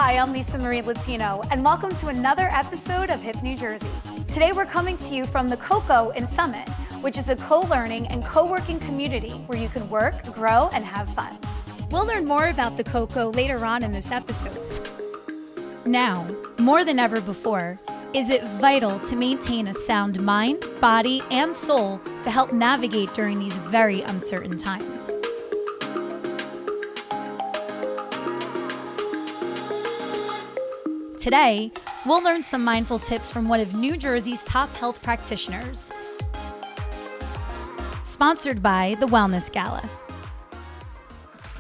Hi, I'm Lisa Marie Latino, and welcome to another episode of Hip New Jersey. Today we're coming to you from the CoCo in Summit, which is a co-learning and co-working community where you can work, grow, and have fun. We'll learn more about the CoCo later on in this episode. Now, more than ever before, is it vital to maintain a sound mind, body, and soul to help navigate during these very uncertain times. Today, we'll learn some mindful tips from one of New Jersey's top health practitioners. Sponsored by the Wellness Gala.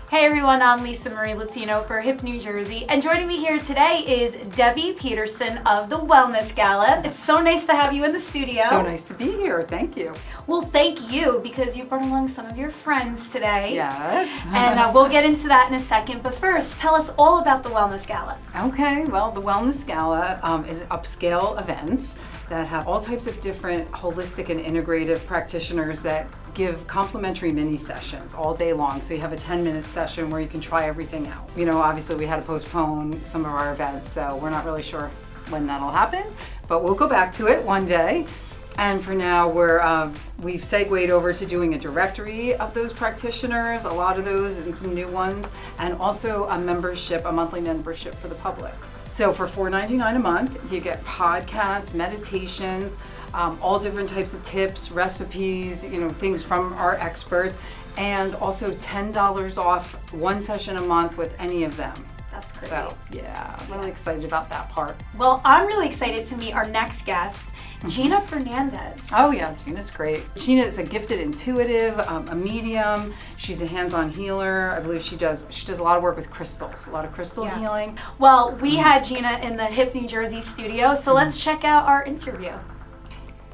Hey everyone, I'm Lisa Marie Latino for Hip New Jersey, and joining me here today is Debbie Peterson of the Wellness Gala. It's so nice to have you in the studio. So nice to be here, thank you. Well, thank you, because you brought along some of your friends today. Yes. And we'll get into that in a second, but first, tell us all about the Wellness Gala. Okay, well, the Wellness Gala is upscale events that have all types of different holistic and integrative practitioners that give complimentary mini sessions all day long. So you have a 10-minute session where you can try everything out. You know, obviously we had to postpone some of our events, so we're not really sure when that'll happen, but we'll go back to it one day. And for now, we've segued over to doing a directory of those practitioners, a lot of those and some new ones, and also a monthly membership for the public. So for $4.99 a month, you get podcasts, meditations, all different types of tips, recipes, things from our experts, and also $10 off one session a month with any of them. That's great. So yeah, I'm really excited about that part. Well, I'm really excited to meet our next guest, Gina Fernandez. Oh yeah, Gina's great. Gina is a gifted intuitive, a medium. She's a hands-on healer. I believe she does a lot of work with crystals, a lot of crystal healing. Well, we had Gina in the Hip New Jersey studio, so let's check out our interview.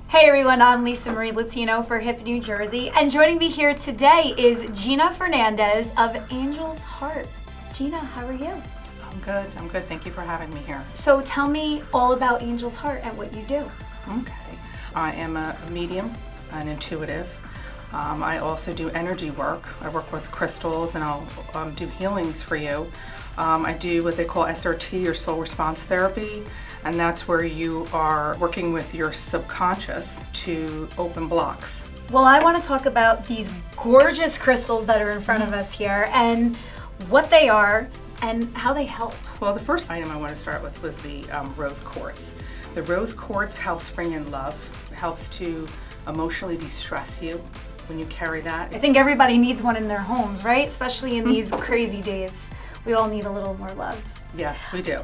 Hey everyone, I'm Lisa Marie Latino for Hip New Jersey, and joining me here today is Gina Fernandez of Angel's Heart. Gina, how are you? I'm good. Thank you for having me here. So tell me all about Angel's Heart and what you do. Okay. I am a medium, an intuitive. I also do energy work. I work with crystals, and I'll do healings for you. I do what they call SRT, or soul response therapy, and that's where you are working with your subconscious to open blocks. Well, I want to talk about these gorgeous crystals that are in front of us here and what they are and how they help. Well, the first item I want to start with was the rose quartz. The rose quartz helps bring in love. It helps to emotionally de-stress you when you carry that. I think everybody needs one in their homes, right? Especially in these crazy days. We all need a little more love. Yes, we do.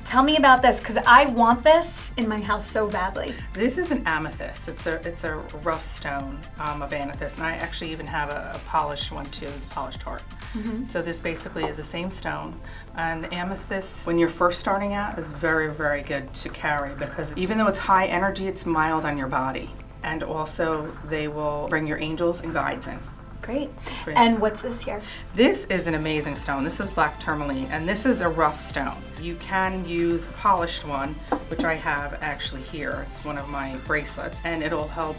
Tell me about this, because I want this in my house so badly. This is an amethyst. It's a rough stone of amethyst, and I actually even have a polished one too. It's a polished heart. Mm-hmm. So this basically is the same stone, and the amethyst, when you're first starting out, is very, very good to carry, because even though it's high energy, it's mild on your body, and also they will bring your angels and guides in. Great. And what's this here? This is an amazing stone. This is black tourmaline, and this is a rough stone. You can use a polished one, which I have actually here. It's one of my bracelets, and it'll help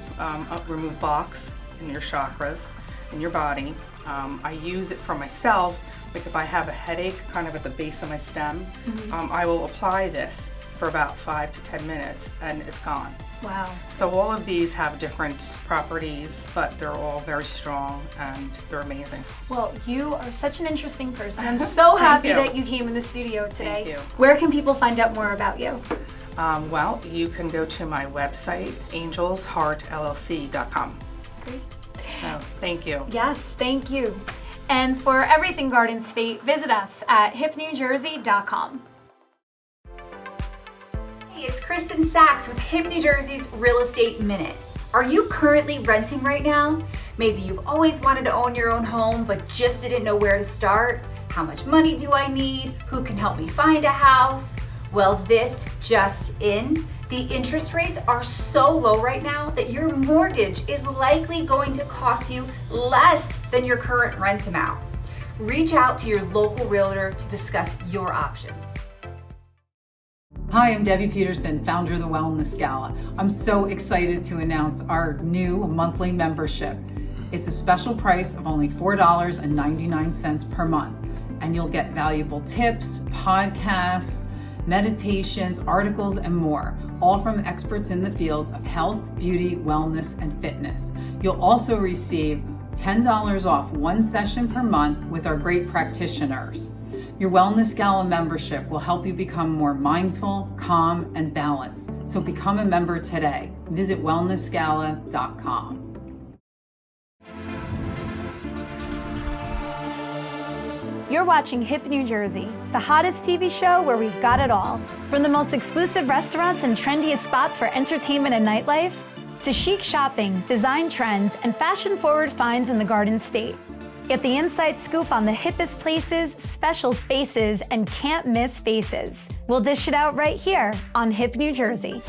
remove blocks in your chakras, in your body. I use it for myself, like if I have a headache kind of at the base of my stem, I will apply this for about 5 to 10 minutes, and it's gone. Wow. So all of these have different properties, but they're all very strong and they're amazing. Well, you are such an interesting person. I'm so happy that you came in the studio today. Thank you. Where can people find out more about you? Well, you can go to my website, angelsheartllc.com. Great. So, thank you. Yes, thank you. And for everything Garden State, visit us at hipnewjersey.com. It's Kristen Sachs with Hip New Jersey's Real Estate Minute. Are you currently renting right now? Maybe you've always wanted to own your own home but just didn't know where to start. How much money do I need? Who can help me find a house? Well, this just in. The interest rates are so low right now that your mortgage is likely going to cost you less than your current rent amount. Reach out to your local realtor to discuss your options. Hi, I'm Debbie Peterson, founder of the Wellness Gala. I'm so excited to announce our new monthly membership. It's a special price of only $4.99 per month. and you'll get valuable tips, podcasts, meditations, articles, and more, all from experts in the fields of health, beauty, wellness, and fitness. You'll also receive $10 off one session per month with our great practitioners. Your Wellness Gala membership will help you become more mindful, calm, and balanced. So become a member today. Visit wellnessgala.com. You're watching Hip New Jersey, the hottest TV show where we've got it all. From the most exclusive restaurants and trendiest spots for entertainment and nightlife, to chic shopping, design trends, and fashion-forward finds in the Garden State. Get the inside scoop on the hippest places, special spaces, and can't-miss faces. We'll dish it out right here on Hip New Jersey.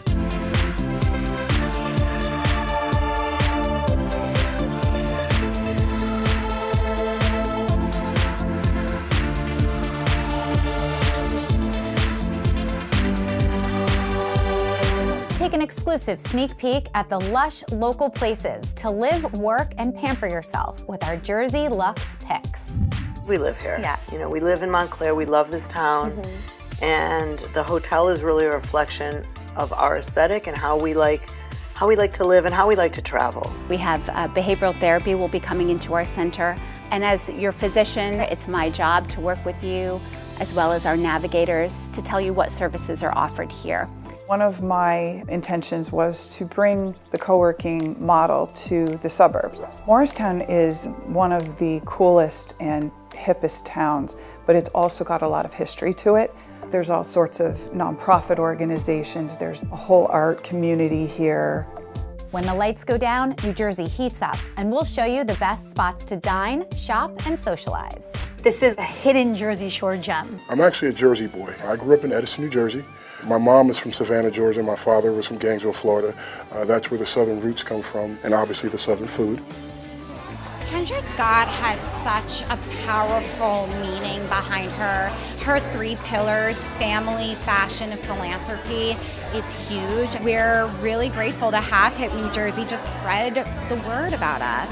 Take an exclusive sneak peek at the lush local places to live, work, and pamper yourself with our Jersey Luxe picks. We live here. Yeah. You know, we live in Montclair. We love this town. And the hotel is really a reflection of our aesthetic and how we like to live and how we like to travel. We have behavioral therapy will be coming into our center. And as your physician, it's my job to work with you as well as our navigators to tell you what services are offered here. One of my intentions was to bring the co-working model to the suburbs. Morristown is one of the coolest and hippest towns, but it's also got a lot of history to it. There's all sorts of nonprofit organizations. There's a whole art community here. When the lights go down, New Jersey heats up, and we'll show you the best spots to dine, shop, and socialize. This is a hidden Jersey Shore gem. I'm actually a Jersey boy. I grew up in Edison, New Jersey. My mom is from Savannah, Georgia. My father was from Gainesville, Florida. That's where the southern roots come from, and obviously the southern food. Kendra Scott has such a powerful meaning behind her. Her three pillars, family, fashion, and philanthropy, is huge. We're really grateful to have Hip New Jersey just spread the word about us.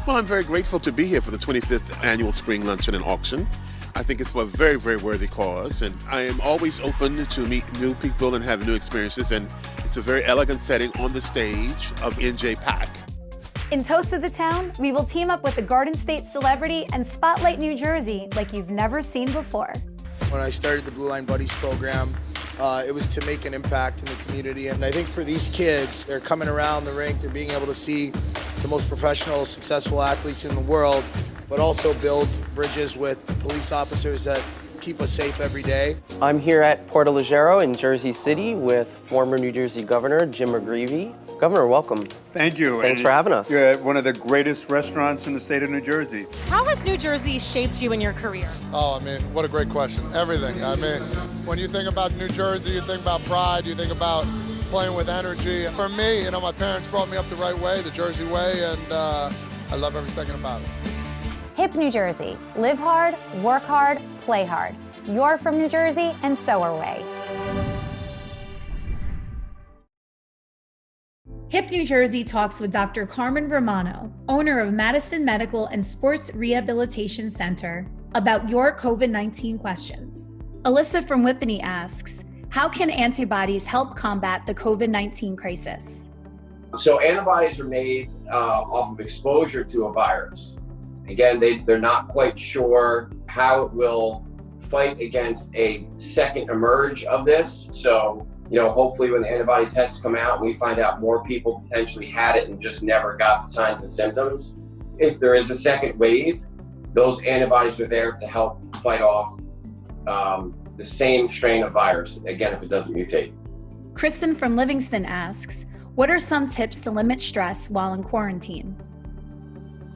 Well, I'm very grateful to be here for the 25th Annual Spring Luncheon and Auction. I think it's for a very, very worthy cause, and I am always open to meet new people and have new experiences, and it's a very elegant setting on the stage of NJ Pack. In Toast of the Town, we will team up with the Garden State celebrity and spotlight New Jersey like you've never seen before. When I started the Blue Line Buddies program, it was to make an impact in the community. And I think for these kids, they're coming around the rink, they're being able to see the most professional, successful athletes in the world, but also build bridges with police officers that keep us safe every day. I'm here at Porto Legero in Jersey City with former New Jersey Governor Jim McGreevey. Governor, welcome. Thank you. Thanks for having us. You're at one of the greatest restaurants in the state of New Jersey. How has New Jersey shaped you in your career? Oh, I mean, what a great question. Everything. I mean, when you think about New Jersey, you think about pride, you think about playing with energy. And for me, you know, my parents brought me up the right way, the Jersey way, and I love every second about it. Hip New Jersey. Live hard, work hard, play hard. You're from New Jersey, and so are we. Hip New Jersey talks with Dr. Carmen Romano, owner of Madison Medical and Sports Rehabilitation Center, about your COVID-19 questions. Alyssa from Whippany asks, how can antibodies help combat the COVID-19 crisis? So antibodies are made off of exposure to a virus. Again, they're not quite sure how it will fight against a second emerge of this. So, you know, hopefully when the antibody tests come out, we find out more people potentially had it and just never got the signs and symptoms. If there is a second wave, those antibodies are there to help fight off the same strain of virus, again, if it doesn't mutate. Kristen from Livingston asks, what are some tips to limit stress while in quarantine?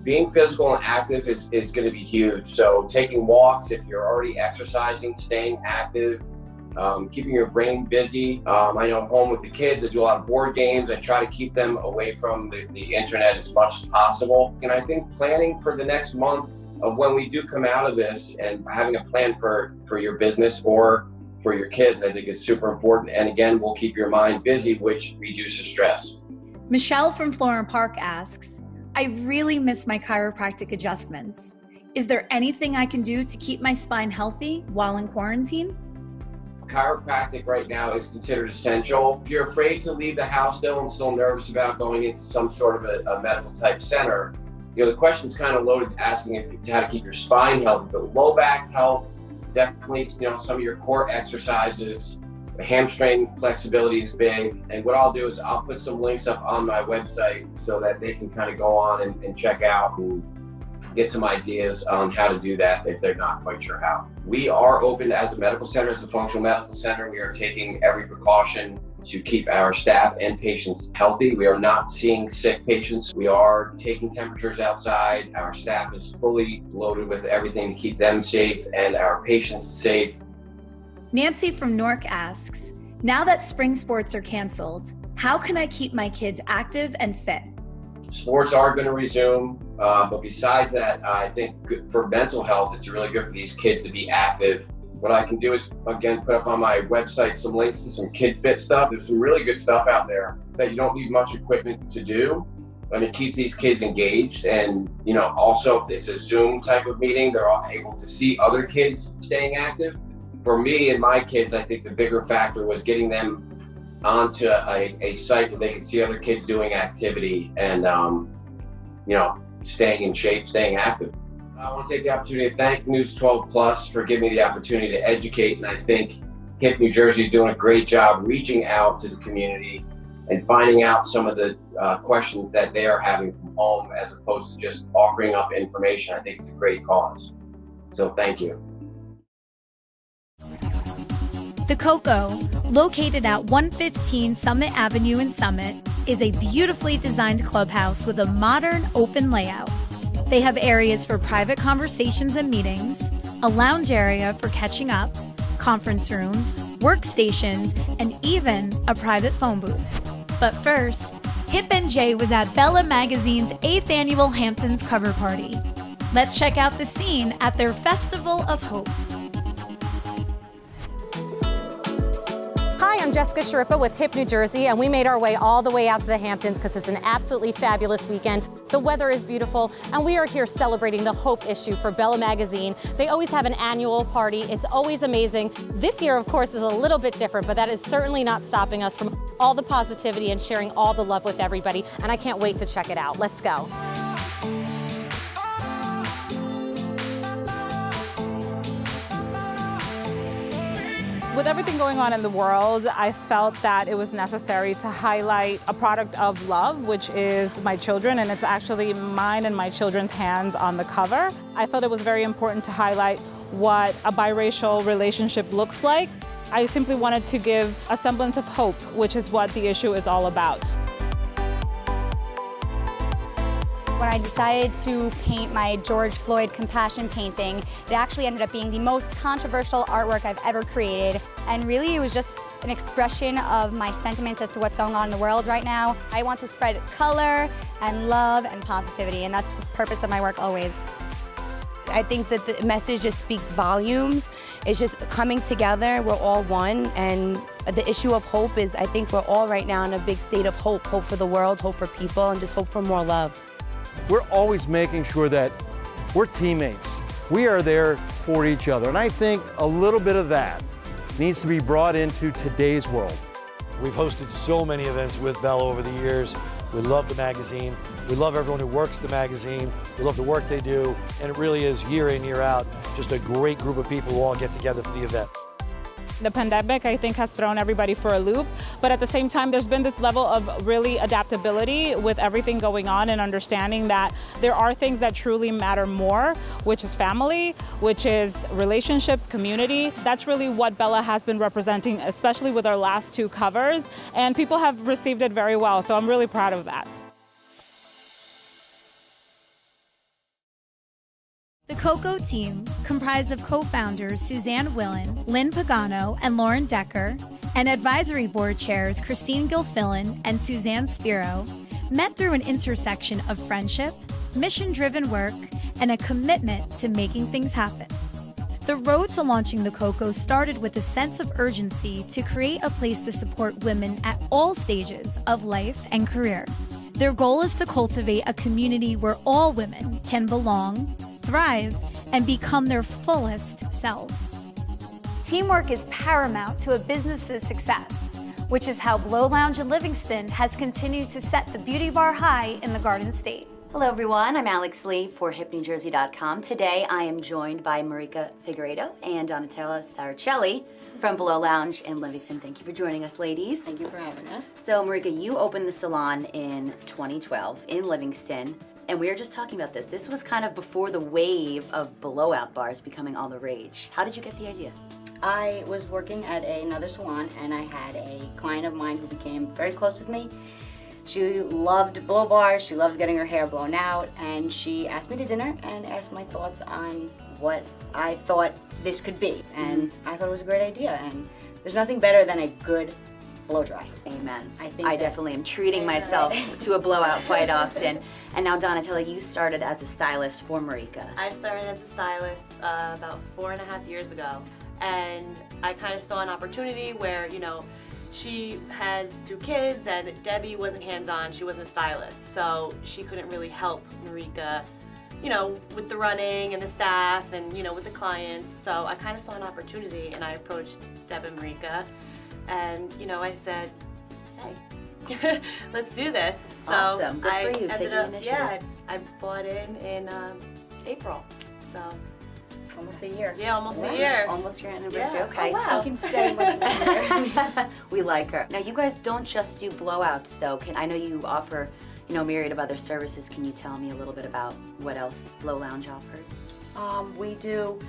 Being physical and active is going to be huge. So taking walks, if you're already exercising, staying active, keeping your brain busy. I know I'm home with the kids. I do a lot of board games. I try to keep them away from the internet as much as possible. And I think planning for the next month of when we do come out of this and having a plan for your business or for your kids, I think is super important. And again, will keep your mind busy, which reduces stress. Michelle from Florham Park asks, I really miss my chiropractic adjustments. Is there anything I can do to keep my spine healthy while in quarantine? Chiropractic right now is considered essential. If you're afraid to leave the house still and still nervous about going into some sort of a medical type center, the question's kind of loaded asking how to keep your spine healthy, but low back health, definitely, some of your core exercises, the hamstring flexibility is big. And what I'll do is I'll put some links up on my website so that they can kind of go on and check out and get some ideas on how to do that if they're not quite sure how. We are open as a medical center, as a functional medical center. We are taking every precaution to keep our staff and patients healthy. We are not seeing sick patients. We are taking temperatures outside. Our staff is fully loaded with everything to keep them safe and our patients safe. Nancy from Newark asks, now that spring sports are canceled, how can I keep my kids active and fit? Sports are going to resume, but besides that, I think for mental health, it's really good for these kids to be active. What I can do is, again, put up on my website some links to some kid fit stuff. There's some really good stuff out there that you don't need much equipment to do, and it keeps these kids engaged. And, also if it's a Zoom type of meeting, they're all able to see other kids staying active. For me and my kids, I think the bigger factor was getting them onto a site where they could see other kids doing activity and, staying in shape, staying active. I want to take the opportunity to thank News12 Plus for giving me the opportunity to educate. And I think HIP New Jersey is doing a great job reaching out to the community and finding out some of the questions that they are having from home as opposed to just offering up information. I think it's a great cause. So thank you. The Coco, located at 115 Summit Avenue in Summit, is a beautifully designed clubhouse with a modern, open layout. They have areas for private conversations and meetings, a lounge area for catching up, conference rooms, workstations, and even a private phone booth. But first, Hip and Jay was at Bella Magazine's 8th annual Hamptons cover party. Let's check out the scene at their Festival of Hope. Hi, I'm Jessica Sharippa with HIP New Jersey, and we made our way all the way out to the Hamptons because it's an absolutely fabulous weekend. The weather is beautiful, and we are here celebrating the Hope issue for Bella Magazine. They always have an annual party. It's always amazing. This year, of course, is a little bit different, but that is certainly not stopping us from all the positivity and sharing all the love with everybody, and I can't wait to check it out. Let's go. With everything going on in the world, I felt that it was necessary to highlight a product of love, which is my children, and it's actually mine and my children's hands on the cover. I felt it was very important to highlight what a biracial relationship looks like. I simply wanted to give a semblance of hope, which is what the issue is all about. When I decided to paint my George Floyd compassion painting, it actually ended up being the most controversial artwork I've ever created. And really, it was just an expression of my sentiments as to what's going on in the world right now. I want to spread color and love and positivity, and that's the purpose of my work always. I think that the message just speaks volumes. It's just coming together, we're all one, and the issue of hope is, I think we're all right now in a big state of hope. Hope for the world, hope for people, and just hope for more love. We're always making sure that we're teammates. We are there for each other. And I think a little bit of that needs to be brought into today's world. We've hosted so many events with Bella over the years. We love the magazine. We love everyone who works the magazine. We love the work they do. And it really is year in, year out, just a great group of people who all get together for the event. The pandemic, I think, has thrown everybody for a loop, but at the same time, there's been this level of really adaptability with everything going on and understanding that there are things that truly matter more, which is family, which is relationships, community. That's really what Bella has been representing, especially with our last two covers, and people have received it very well, so I'm really proud of that. The Coco team, comprised of co-founders Suzanne Willin, Lynne Pagano, and Lauren Decker, and advisory board chairs Christine Gilfillan and Suzanne Spiro, met through an intersection of friendship, mission-driven work, and a commitment to making things happen. The road to launching the Coco started with a sense of urgency to create a place to support women at all stages of life and career. Their goal is to cultivate a community where all women can belong, thrive and become their fullest selves. Teamwork is paramount to a business's success, which is how Blo Lounge in Livingston has continued to set the beauty bar high in the Garden State. Hello everyone, I'm Alex Lee for HipNewJersey.com. Today I am joined by Marika Figueiredo and Donatella Saracelli from Blo Lounge in Livingston. Thank you for joining us, ladies. Thank you for having us. So Marika, you opened the salon in 2012 in Livingston, and we were just talking about this. This was kind of before the wave of blowout bars becoming all the rage. How did you get the idea? I was working at another salon and I had a client of mine who became very close with me. She loved blow bars, she loved getting her hair blown out, and she asked me to dinner and asked my thoughts on what I thought this could be. And I thought it was a great idea, and there's nothing better than a good blow dry. Amen. I definitely am treating myself to a blowout quite often. And now Donatella, you started as a stylist for Marika. I started as a stylist about 4.5 years ago, and I kind of saw an opportunity where, you know, she has 2 kids and Debbie wasn't hands-on, she wasn't a stylist, so she couldn't really help Marika, you know, with the running and the staff and, you know, with the clients. So I kind of saw an opportunity and I approached Deb and Marika and, you know, I said, hey, let's do this. So awesome. Good for you, taking the initiative. Yeah, I bought in April, so. Almost a year. Yeah, almost a year. Almost your anniversary. Yeah. Okay, Oh, wow. so you can stay with her. We like her. Now, you guys don't just do blowouts, though. I know you offer, you know, a myriad of other services. Can you tell me a little bit about what else Blo Lounge offers? We do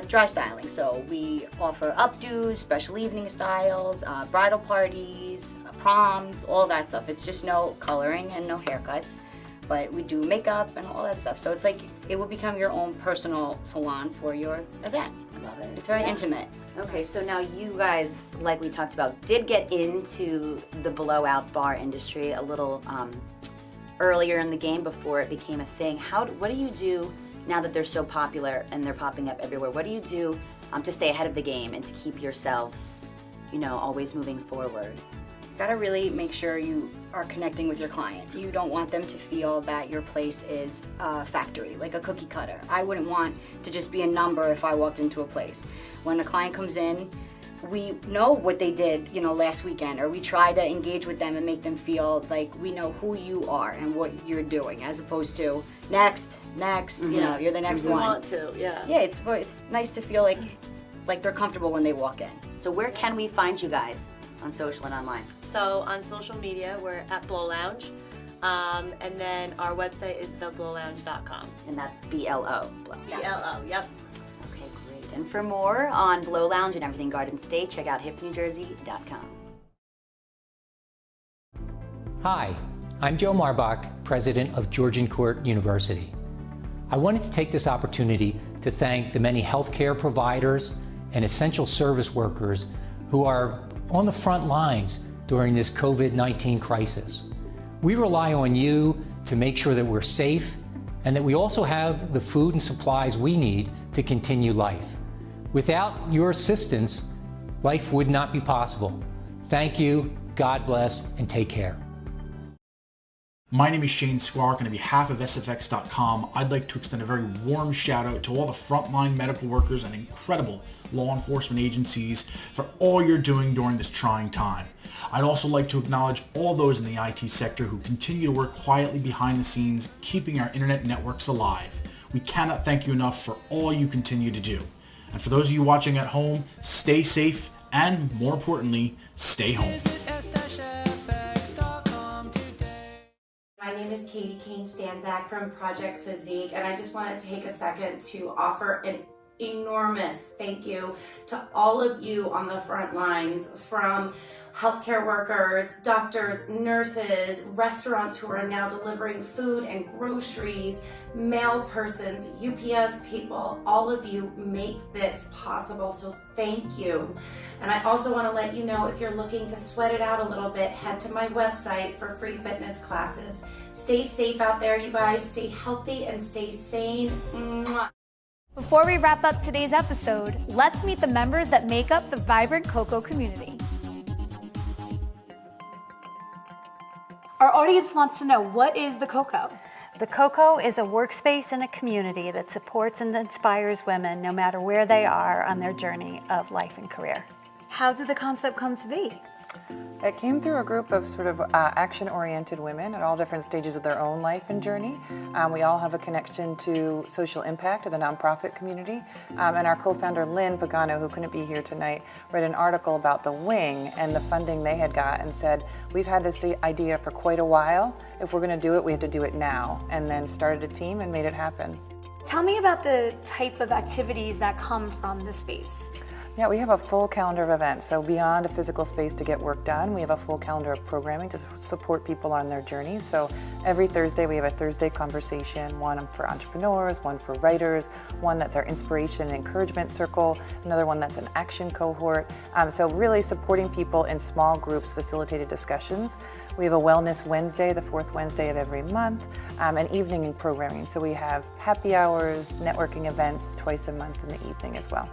dry styling, so we offer updos, special evening styles, bridal parties, proms, all that stuff. It's just no coloring and no haircuts. But we do makeup and all that stuff. So it's like it will become your own personal salon for your event. I love it. It's very intimate. Okay, so now you guys, like we talked about, did get into the blowout bar industry a little earlier in the game before it became a thing. What do you do now that they're so popular and they're popping up everywhere? What do you do to stay ahead of the game and to keep yourselves, you know, always moving forward? You gotta really make sure you are connecting with your client. You don't want them to feel that your place is a factory, like a cookie cutter. I wouldn't want to just be a number if I walked into a place. When a client comes in, we know what they did, you know, last weekend, or we try to engage with them and make them feel like we know who you are and what you're doing, as opposed to next, you know, you're the next We one. want to, yeah. Yeah, it's nice to feel like they're comfortable when they walk in. So where can we find you guys on social and online? So on social media, we're at Blo Lounge, and then our website is theblolounge.com. And that's B-L-O. B-L-O, yep. Okay, great. And for more on Blo Lounge and everything Garden State, check out hipnewjersey.com. Hi, I'm Joe Marbach, president of Georgian Court University. I wanted to take this opportunity to thank the many healthcare providers and essential service workers who are on the front lines during this COVID-19 crisis. We rely on you to make sure that we're safe and that we also have the food and supplies we need to continue life. Without your assistance, life would not be possible. Thank you, God bless, and take care. My name is Shane Squark, and on behalf of SFX.com, I'd like to extend a very warm shout out to all the frontline medical workers and incredible law enforcement agencies for all you're doing during this trying time. I'd also like to acknowledge all those in the IT sector who continue to work quietly behind the scenes, keeping our internet networks alive. We cannot thank you enough for all you continue to do. And for those of you watching at home, stay safe and, more importantly, stay home. My name is Katie Kane-Stanzak from Project Physique, and I just wanted to take a second to offer an enormous thank you to all of you on the front lines, from healthcare workers, doctors, nurses, restaurants who are now delivering food and groceries, mail persons, UPS people. All of you make this possible, so thank you. And I also want to let you know, if you're looking to sweat it out a little bit, head to my website for free fitness classes. Stay safe out there, you guys. Stay healthy and stay sane. Mwah. Before we wrap up today's episode, let's meet the members that make up the vibrant cocoa community. Our audience wants to know, what is the cocoa? The Coco is a workspace and a community that supports and inspires women no matter where they are on their journey of life and career. How did the concept come to be? It came through a group of sort of action-oriented women at all different stages of their own life and journey. We all have a connection to social impact of the nonprofit community. And our co-founder, Lynne Pagano, who couldn't be here tonight, read an article about the Wing and the funding they had got and said, we've had this idea for quite a while. If we're going to do it, we have to do it now. And then started a team and made it happen. Tell me about the type of activities that come from the space. Yeah, we have a full calendar of events. So beyond a physical space to get work done, we have a full calendar of programming to support people on their journey. So every Thursday we have a Thursday conversation, one for entrepreneurs, one for writers, one that's our inspiration and encouragement circle, another one that's an action cohort. So really supporting people in small groups, facilitated discussions. We have a Wellness Wednesday, the fourth Wednesday of every month, and evening programming. So we have happy hours, networking events twice a month in the evening as well.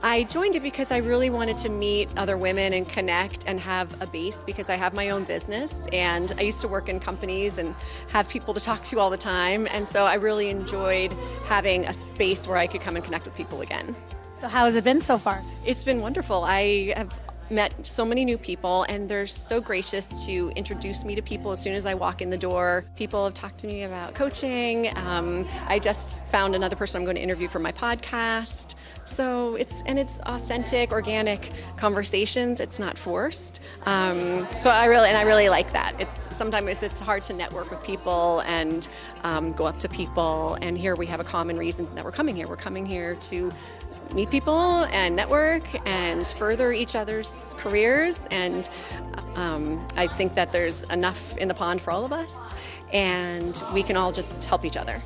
I joined it because I really wanted to meet other women and connect and have a base because I have my own business and I used to work in companies and have people to talk to all the time, and so I really enjoyed having a space where I could come and connect with people again. So how has it been so far? It's been wonderful. I have met so many new people and they're so gracious to introduce me to people as soon as I walk in the door. People have talked to me about coaching. I just found another person I'm going to interview for my podcast. So it's authentic, organic conversations. It's not forced. So I really like that. Sometimes it's hard to network with people and go up to people. And here we have a common reason that we're coming here. We're coming here to meet people and network and further each other's careers. And I think that there's enough in the pond for all of us, and we can all just help each other.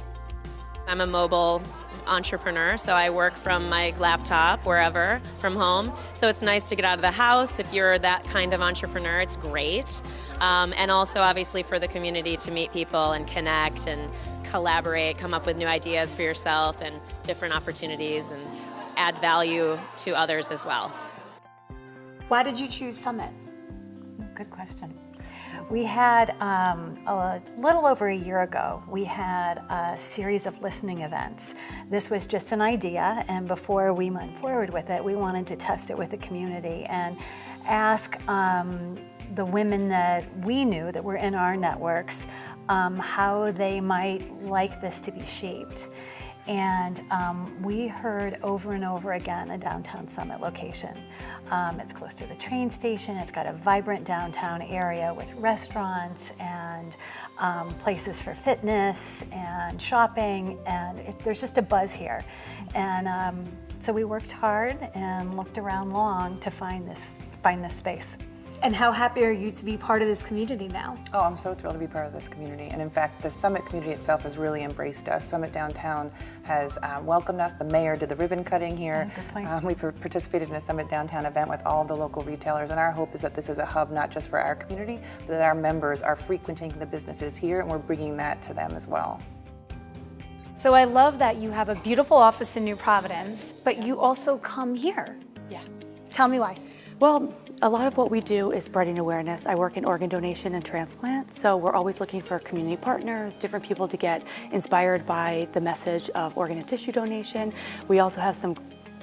I'm a mobile entrepreneur, so I work from my laptop wherever, from home. So it's nice to get out of the house. If you're that kind of entrepreneur, it's great. And also obviously for the community to meet people and connect and collaborate, come up with new ideas for yourself and different opportunities and add value to others as well. Why did you choose Summit? Good question. We had, a little over a year ago, we had a series of listening events. This was just an idea, and before we went forward with it, we wanted to test it with the community and ask the women that we knew that were in our networks how they might like this to be shaped. And we heard over and over again a downtown Summit location. It's close to the train station. It's got a vibrant downtown area with restaurants and places for fitness and shopping, and there's just a buzz here. And so we worked hard and looked around long to find this space. And how happy are you to be part of this community now? Oh, I'm so thrilled to be part of this community. And in fact, the Summit community itself has really embraced us. Summit Downtown has welcomed us. The mayor did the ribbon cutting here. We participated in a Summit Downtown event with all the local retailers. And our hope is that this is a hub not just for our community, but that our members are frequenting the businesses here and we're bringing that to them as well. So I love that you have a beautiful office in New Providence, but you also come here. Yeah. Tell me why. Well, a lot of what we do is spreading awareness. I work in organ donation and transplant, so we're always looking for community partners, different people to get inspired by the message of organ and tissue donation. We also have some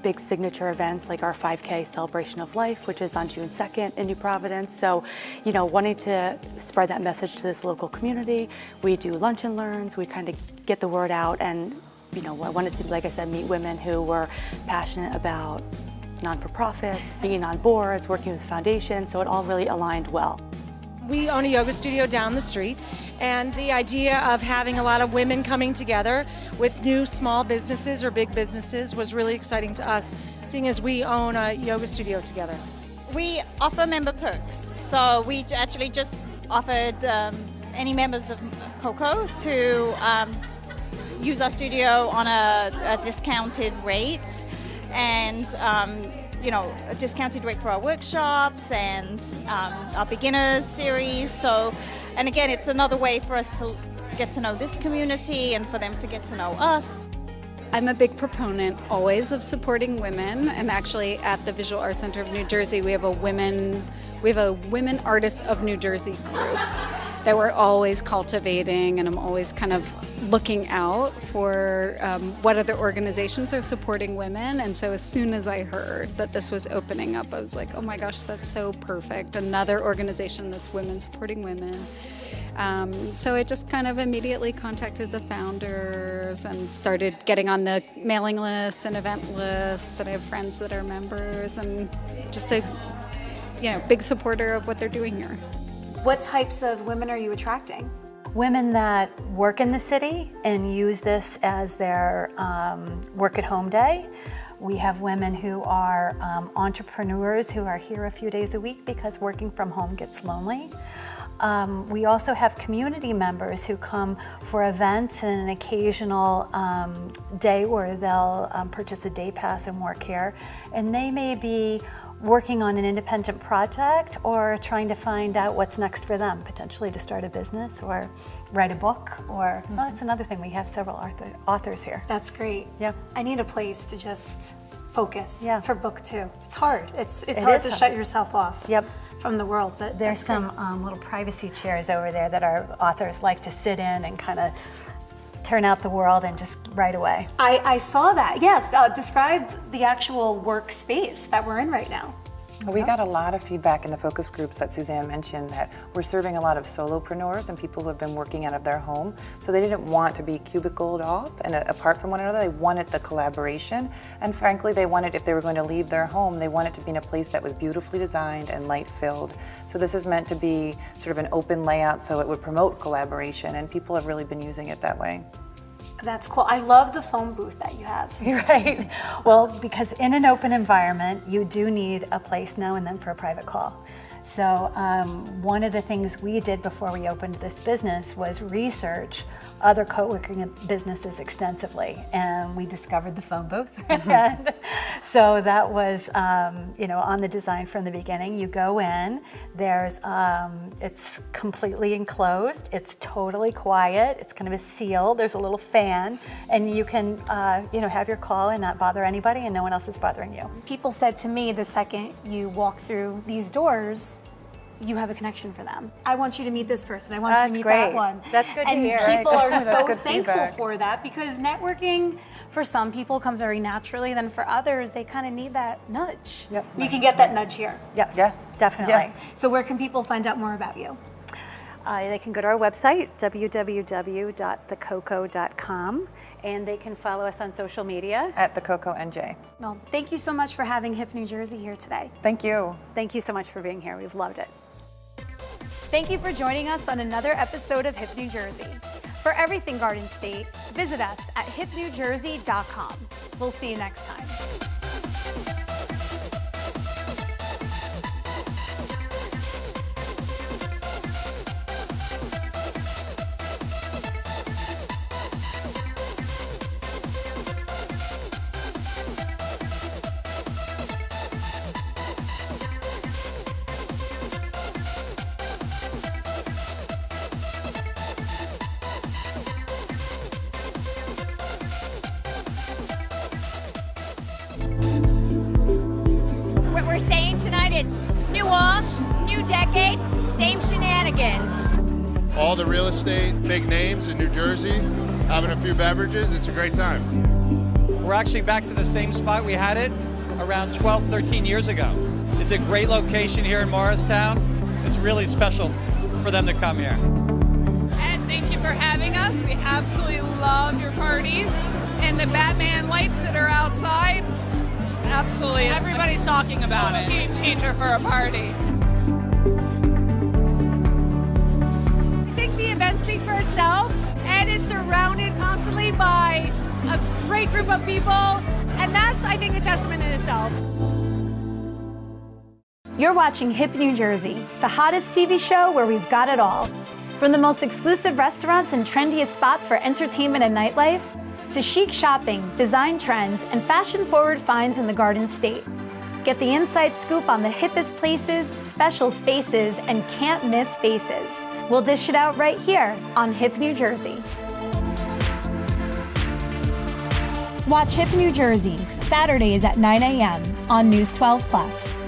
big signature events like our 5K Celebration of Life, which is on June 2nd in New Providence. So, wanting to spread that message to this local community, we do lunch and learns, we kind of get the word out, and, I wanted to, like I said, meet women who were passionate about non-for-profits, being on boards, working with foundations, so it all really aligned well. We own a yoga studio down the street, and the idea of having a lot of women coming together with new small businesses or big businesses was really exciting to us, seeing as we own a yoga studio together. We offer member perks, so we actually just offered any members of COCO to use our studio on a discounted rate. And a discounted rate for our workshops and our beginners series. So, and again, it's another way for us to get to know this community and for them to get to know us. I'm a big proponent always of supporting women, and actually at the Visual Arts Center of New Jersey, we have a Women Artists of New Jersey group. that we're always cultivating, and I'm always kind of looking out for what other organizations are supporting women. And so as soon as I heard that this was opening up, I was like, oh my gosh, that's so perfect. Another organization that's women supporting women. So I just kind of immediately contacted the founders and started getting on the mailing lists and event lists, and I have friends that are members, and just a big supporter of what they're doing here. What types of women are you attracting? Women that work in the city and use this as their work at home day. We have women who are entrepreneurs who are here a few days a week because working from home gets lonely. We also have community members who come for events and an occasional day where they'll purchase a day pass and work here. And they may be working on an independent project or trying to find out what's next for them, potentially to start a business or write a book, or well, that's another thing. We have several authors here. That's great. Yep. I need a place to just focus Yeah. for book 2. It's hard. It's hard to shut yourself off. Yep. From the world, but there's some little privacy chairs over there that our authors like to sit in and kind of turn out the world and just write away. I saw that, yes. Describe the actual workspace that we're in right now. We got a lot of feedback in the focus groups that Suzanne mentioned that we're serving a lot of solopreneurs and people who have been working out of their home. So they didn't want to be cubicled off and apart from one another. They wanted the collaboration. And frankly, they wanted, if they were going to leave their home, they wanted to be in a place that was beautifully designed and light filled. So this is meant to be sort of an open layout so it would promote collaboration, and people have really been using it that way. That's cool. I love the phone booth that you have. Right. Well, because in an open environment, you do need a place now and then for a private call. So one of the things we did before we opened this business was research other co-working businesses extensively, and we discovered the phone booth. And so that was, on the design from the beginning. You go in, there's, it's completely enclosed, it's totally quiet, it's kind of a seal, there's a little fan, and you can, have your call and not bother anybody, and no one else is bothering you. People said to me the second you walk through these doors, you have a connection for them. I want you to meet this person. I want you to meet that one. That's good to hear. And people are That's so good thankful feedback. for that, because networking for some people comes very naturally. Then for others, they kind of need that nudge. Yep. You can get that nudge here. Yes, definitely. Yes. So where can people find out more about you? They can go to our website, www.thecoco.com, and they can follow us on social media. At the Coco NJ. Well, thank you so much for having Hip New Jersey here today. Thank you. Thank you so much for being here. We've loved it. Thank you for joining us on another episode of Hip New Jersey. For everything Garden State, visit us at hipnewjersey.com. We'll see you next time. What we're saying tonight is new wash, new decade, same shenanigans. All the real estate, big names in New Jersey, having a few beverages, it's a great time. We're actually back to the same spot we had it around 12, 13 years ago. It's a great location here in Morristown. It's really special for them to come here. And thank you for having us. We absolutely love your parties and the Batman lights that are outside. Absolutely. Everybody's talking about it. Game changer for a party. I think the event speaks for itself, and it's surrounded constantly by a great group of people, and that's, I think, a testament in itself. You're watching Hip New Jersey, the hottest TV show where we've got it all. From the most exclusive restaurants and trendiest spots for entertainment and nightlife, to chic shopping, design trends, and fashion-forward finds in the Garden State. Get the inside scoop on the hippest places, special spaces, and can't-miss faces. We'll dish it out right here on Hip New Jersey. Watch Hip New Jersey, Saturdays at 9 a.m. on News 12 Plus.